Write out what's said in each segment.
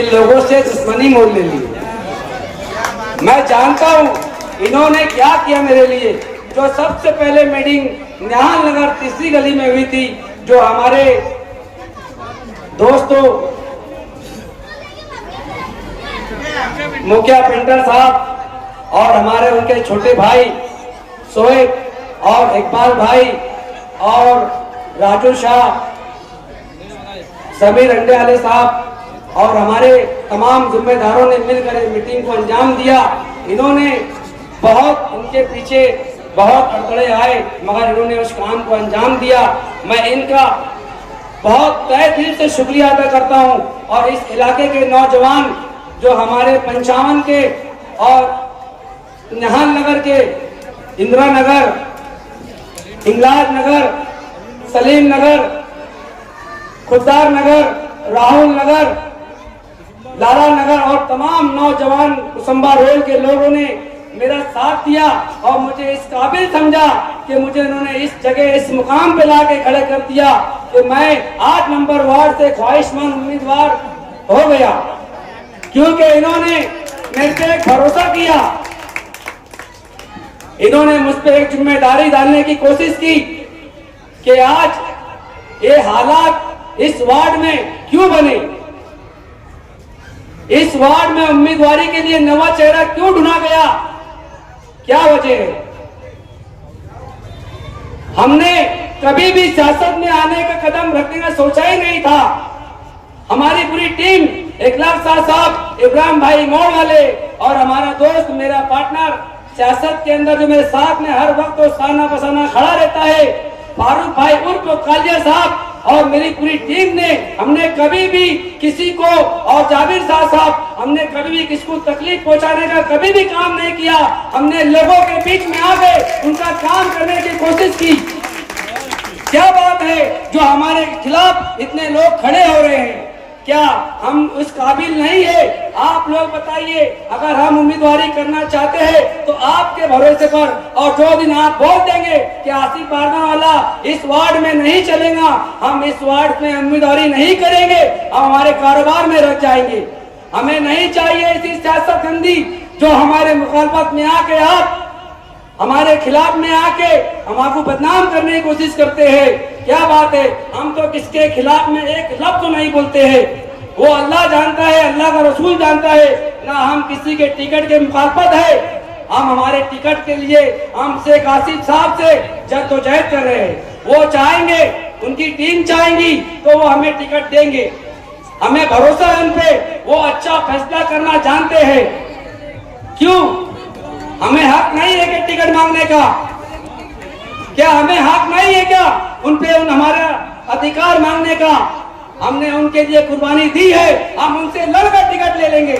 इन लोगों से दुश्मनी मोल ले ली। मैं जानता हूं इन्होंने क्या किया मेरे लिए। जो सबसे पहले मीटिंग निहाल नगर तीसरी गली में हुई थी, जो हमारे दोस्तों मुखिया पेंटर साहब और हमारे उनके छोटे भाई सोएब और इकबाल भाई और राजू शाह, समीर अंडेवाले साहब और हमारे तमाम जिम्मेदारों ने मिलकर मीटिंग को अंजाम दिया। इन्होंने बहुत इनके पीछे बहुत अड़थड़े आए, मगर इन्होंने उस काम को अंजाम दिया। मैं इनका बहुत तहे दिल से शुक्रिया अदा करता हूं। और इस इलाके के नौजवान जो हमारे 55 के और निहाल नगर के, इंदिरा नगर, इंगलाज नगर, सलीम नगर, खुद्दार नगर, राहुल नगर, लाला नगर और तमाम नौजवान कुसुम्बा रोड के लोगों ने मेरा साथ दिया और मुझे इस काबिल समझा कि मुझे इन्होंने इस जगह इस मुकाम पे लाके खड़े कर दिया कि मैं 8 नंबर वार्ड से ख्वाहिशमंद उम्मीदवार हो गया, क्योंकि इन्होंने मेरे पे एक भरोसा किया। इन्होंने मुझ पे एक जिम्मेदारी डालने की कोशिश की कि आज ये हालात इस वार्ड में क्यों बने, इस वार्ड में उम्मीदवारी के लिए नवा चेहरा क्यों ढूंढा गया, क्या वजह है। हमने कभी भी सियासत में आने का कदम रखने का सोचा ही नहीं था। हमारी पूरी टीम, इकलाब साहब, इब्राहिम भाई मोड़ वाले और हमारा दोस्त, मेरा पार्टनर सियासत के अंदर जो मेरे साथ में हर वक्त तो साना बसाना खड़ा रहता है, फारूक भाई उर्फ कालिया साहब और मेरी पूरी टीम ने, हमने कभी भी किसी को, और जाबिर साहब, हमने कभी भी किसी को तकलीफ पहुंचाने का कभी भी काम नहीं किया। हमने लोगों के बीच में आके उनका काम करने की कोशिश की। क्या बात है जो हमारे खिलाफ इतने लोग खड़े हो रहे हैं, क्या हम उस काबिल नहीं है? आप लोग बताइए, अगर हम उम्मीदवारी करना चाहते हैं तो आपके भरोसे पर, और जो दिन आप बोल देंगे कि आसिफ बारदानावाला इस वार्ड में नहीं चलेगा, हम इस वार्ड में उम्मीदवारी नहीं करेंगे, हम हमारे कारोबार में रख जाएंगे। हमें नहीं चाहिए ऐसी सियासत गंदी जो हमारे मुखालफत में आके आप हमारे खिलाफ में आके हम आपको बदनाम करने की कोशिश करते हैं। क्या बात है, हम तो किसके खिलाफ में एक लफ्ज तो नहीं बोलते हैं, वो अल्लाह जानता है, अल्लाह का रसूल जानता है। ना हम किसी के टिकट के मुखालफत है, हम हमारे टिकट के लिए हम शेख आसिफ साहब से जद्दोजहद कर रहे हैं। वो चाहेंगे, उनकी टीम चाहेंगी तो वो हमें टिकट देंगे, हमें भरोसा है उन पे, वो अच्छा फैसला करना जानते हैं। क्यों हमें हक नहीं है कि टिकट मांगने का? क्या हमें हक नहीं है क्या उन पे हमारा अधिकार मांगने का? हमने उनके लिए कुर्बानी दी है, हम उनसे लड़कर टिकट ले लेंगे,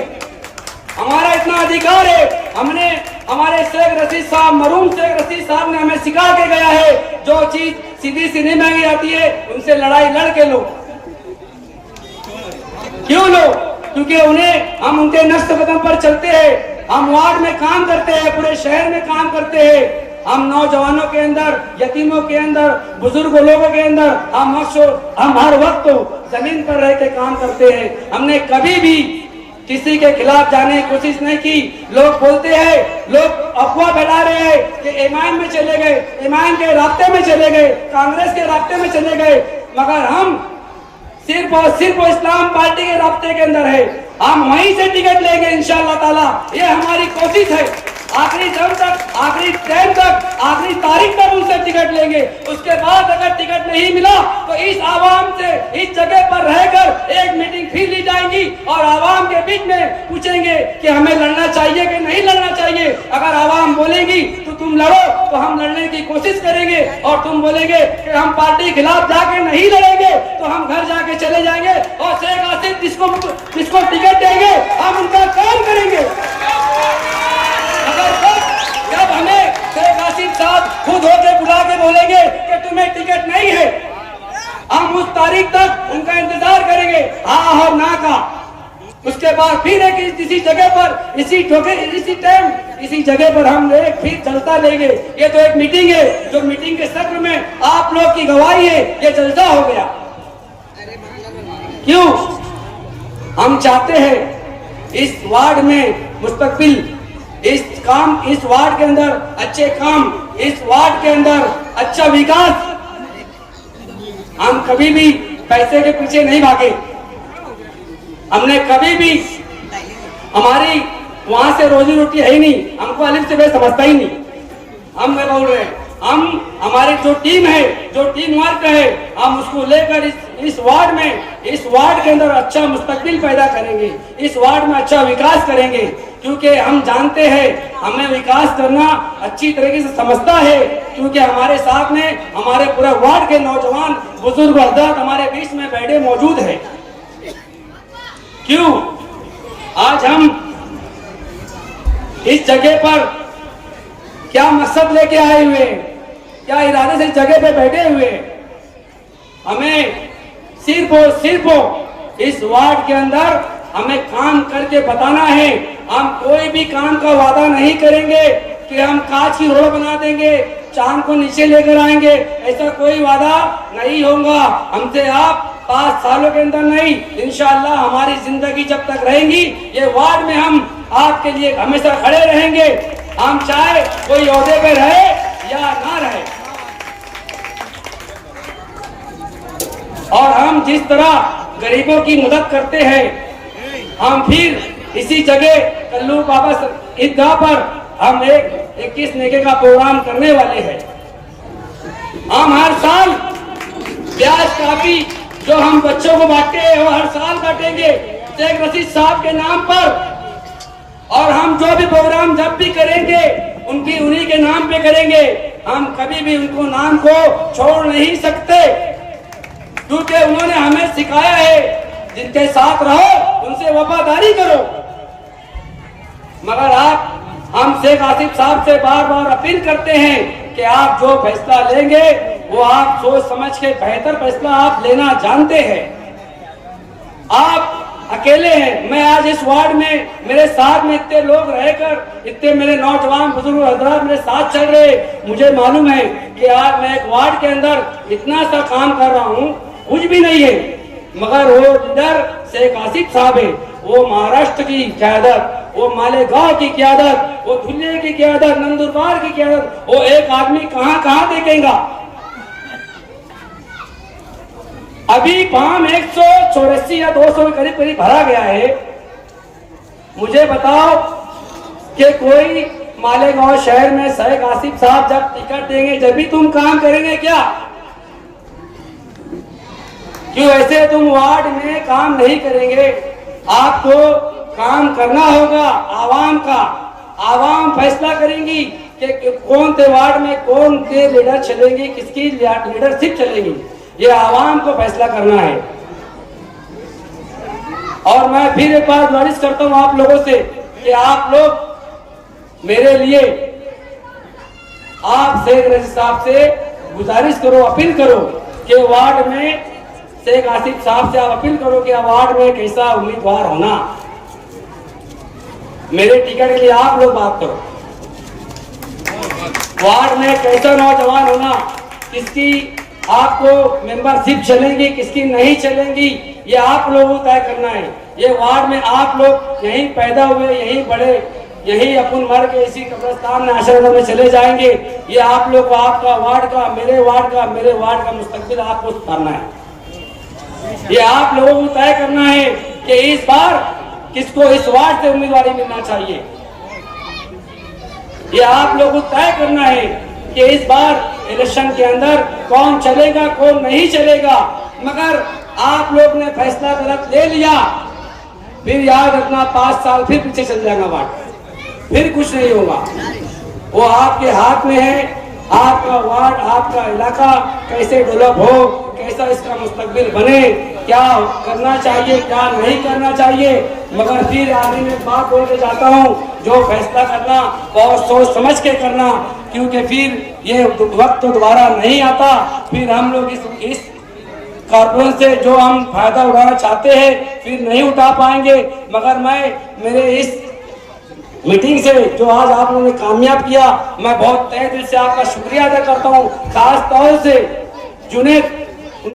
हमारा इतना अधिकार है। हमने, हमारे शेख रशीद साहब, मरूम शेख रशीद साहब ने हमें सिखा के गया है, जो चीज सीधी सी नहीं मांगी जाती है उनसे लड़ाई लड़ के लो। क्यों लो? क्योंकि उन्हें, हम उनके नक्श कदम पर चलते हैं, हम वार्ड में काम करते हैं, पूरे शहर में काम करते हैं, हम नौजवानों के अंदर, यतीमों के अंदर, बुजुर्ग लोगों के अंदर हम हर वक्त जमीन पर रह के काम करते हैं। हमने कभी भी किसी के खिलाफ जाने की कोशिश नहीं की। लोग बोलते हैं, लोग अफवाह फैला रहे हैं कि इमाम में चले गए, इमाम के रास्ते में चले गए, कांग्रेस के रास्ते में चले गए, मगर हम सिर्फ और सिर्फ इस्लाम पार्टी के रास्ते के अंदर है। हम वहीं से टिकट लेंगे इंशाअल्लाह ताला, ये हमारी कोशिश है। आखिरी दम तक, आखिरी टाइम तक, आखिरी तारीख तक उनसे टिकट लेंगे। उसके बाद अगर टिकट नहीं मिला तो इस आवाम से इस जगह पर रहकर एक मीटिंग फिर ली जाएगी और आवाम के बीच में पूछेंगे कि हमें लड़ना चाहिए कि नहीं लड़ना चाहिए। अगर आवाम बोलेगी तो तुम लड़ो, तो हम लड़ने की कोशिश करेंगे, और तुम बोलेंगे कि हम पार्टी के खिलाफ जाके नहीं लड़ेंगे तो हम घर जाके चले जाएंगे और शेख आसिफ जिसको टिकट देंगे हम उनका काम करेंगे। जब हमें शेख आसिफ साहब खुद होकर बुला के बोलेंगे कि तुम्हें टिकट नहीं है, हम उस तारीख तक उनका इंतजार करेंगे, हाँ और ना का। उसके बाद फिर एक इसी जगह पर, इसी टाइम, इसी जगह पर हम एक फिर चलता लेंगे। ये तो एक मीटिंग है, जो मीटिंग के सत्र में आप लोग की गवाही है, ये जलसा हो गया। क्यों? हम चाहते हैं इस वार्ड में मुस्तकबिल इस वार्ड के अंदर अच्छे काम, इस वार्ड के अंदर अच्छा विकास। हम कभी भी पैसे के पीछे नहीं भागे, हमने कभी भी, हमारी वहां से रोजी रोटी है ही नहीं, हमको अलिफ से बे समझता ही नहीं। हम मैं बोल रहे हैं, हम हमारी जो टीम है, जो टीम वर्क है, हम उसको लेकर इस वार्ड में, इस वार्ड के अंदर अच्छा मुस्तकबिल पैदा करेंगे, इस वार्ड में अच्छा विकास करेंगे। क्योंकि हम जानते हैं हमें विकास करना अच्छी तरीके से समझता है, क्योंकि हमारे साथ में हमारे पूरे वार्ड के नौजवान बुजुर्ग हजरात हमारे बीच में बैठे मौजूद है। क्यों आज हम इस जगह पर क्या मकसद लेके आए हुए, क्या इरादे से इस जगह पे बैठे हुए? हमें सिर्फ और सिर्फ इस वार्ड के अंदर हमें काम करके बताना है। हम कोई भी काम का वादा नहीं करेंगे कि हम कांच की रोड बना देंगे, चांद को नीचे लेकर आएंगे, ऐसा कोई वादा नहीं होगा हमसे। आप 5 सालों के अंदर नहीं, इंशाअल्लाह हमारी जिंदगी जब तक रहेंगी, ये वार्ड में हम आपके लिए हमेशा खड़े रहेंगे। हम चाहे कोई ओहदे पे रहे या ना रहे, और हम जिस तरह गरीबों की मदद करते हैं, हम फिर इसी जगह कल्लू बाबा ईदगाह पर हम एक 21 नेके का प्रोग्राम करने वाले हैं। हम हर साल ब्याज काफी जो हम बच्चों को बांटते हैं वो हर साल बांटेंगे शेख रशीद साहब के नाम पर, और हम जो भी प्रोग्राम जब भी करेंगे उन्हीं के नाम पे करेंगे। हम कभी भी उनको नाम को छोड़ नहीं सकते, क्योंकि उन्होंने हमें सिखाया है जिनके साथ रहो उनसे वफादारी करो। मगर हम शेख आसिफ साहब से बार बार अपील करते हैं कि आप जो फैसला लेंगे वो आप सोच समझ के बेहतर फैसला आप लेना जानते हैं। आप अकेले हैं। मैं आज इस वार्ड में मेरे साथ में इतने लोग रहकर, इतने मेरे नौजवान बुजुर्ग हजरात मेरे साथ चल रहे, मुझे मालूम है कि आज मैं एक वार्ड के अंदर इतना सा काम कर रहा हूँ, कुछ भी नहीं है। मगर वो लीडर शेख आसिफ साहब है, वो महाराष्ट्र की क़यादत, वो मालेगांव की क़यादत, वो धुले की क़यादत, नंदुरबार की क़यादत, वो एक आदमी कहाँ कहाँ देखेगा। अभी फार्म 184 या 200 के करीब करीब भरा गया है। मुझे बताओ कि कोई मालेगांव शहर में शेख आसिफ साहब जब टिकट देंगे जब भी तुम काम करेंगे क्या? क्यों ऐसे तुम वार्ड में काम नहीं करेंगे? आपको काम करना होगा आवाम का। आवाम फैसला करेंगी कि कौन से वार्ड में कौन के लीडर चलेंगे, किसकी लीडरशिप चलेगी, ये आवाम को फैसला करना है। और मैं फिर एक बार गुजारिश करता हूं आप लोगों से कि आप लोग मेरे लिए, आप शेख रशीद साहब से गुजारिश करो, अपील करो कि वार्ड में शेख आसिफ साहब से आप अपील करो कि वार्ड में कैसा उम्मीदवार होना, मेरे टिकट के लिए आप लोग बात करो। वार्ड में कैसा नौजवान होना, किसकी आपको मेंबरशिप चलेंगी, किसकी नहीं चलेंगी, ये आप लोगों को तय करना है। ये वार्ड में आप लोग यहीं पैदा हुए, यहीं बड़े, यहीं अपन मर के इसी कब्रिस्तान में आश्रम में चले जाएंगे। ये आप लोग को, आपका वार्ड का, मेरे वार्ड का मुस्तकबिल आपको सुधारना है। ये आप लोगों को तय करना है कि इस बार किसको इस वार्ड से उम्मीदवारी मिलना चाहिए। ये आप लोगों को तय करना है कि इस बार इलेक्शन के अंदर कौन चलेगा कौन नहीं चलेगा। मगर आप लोग ने फैसला गलत ले लिया, फिर याद रखना 5 साल फिर पीछे चल जाएगा वार्ड, फिर कुछ नहीं होगा। वो आपके हाथ में है, आपका वार्ड, आपका इलाका कैसे डेवलप हो, कैसा इसका मुस्तकबिल बने, क्या करना चाहिए क्या नहीं करना चाहिए। मगर फिर आगे में बात बोल के जाता हूँ, जो फैसला करना बहुत सोच समझ के करना, क्योंकि फिर ये वक्त तो दोबारा नहीं आता। फिर हम लोग इस कॉर्पोरेशन से जो हम फायदा उठाना चाहते हैं फिर नहीं उठा पाएंगे। मगर मैं मेरे इस मीटिंग से जो आज आप लोगों ने कामयाब किया, मैं बहुत तहे दिल से आपका शुक्रिया अदा करता हूँ। खास तौर से जुनेद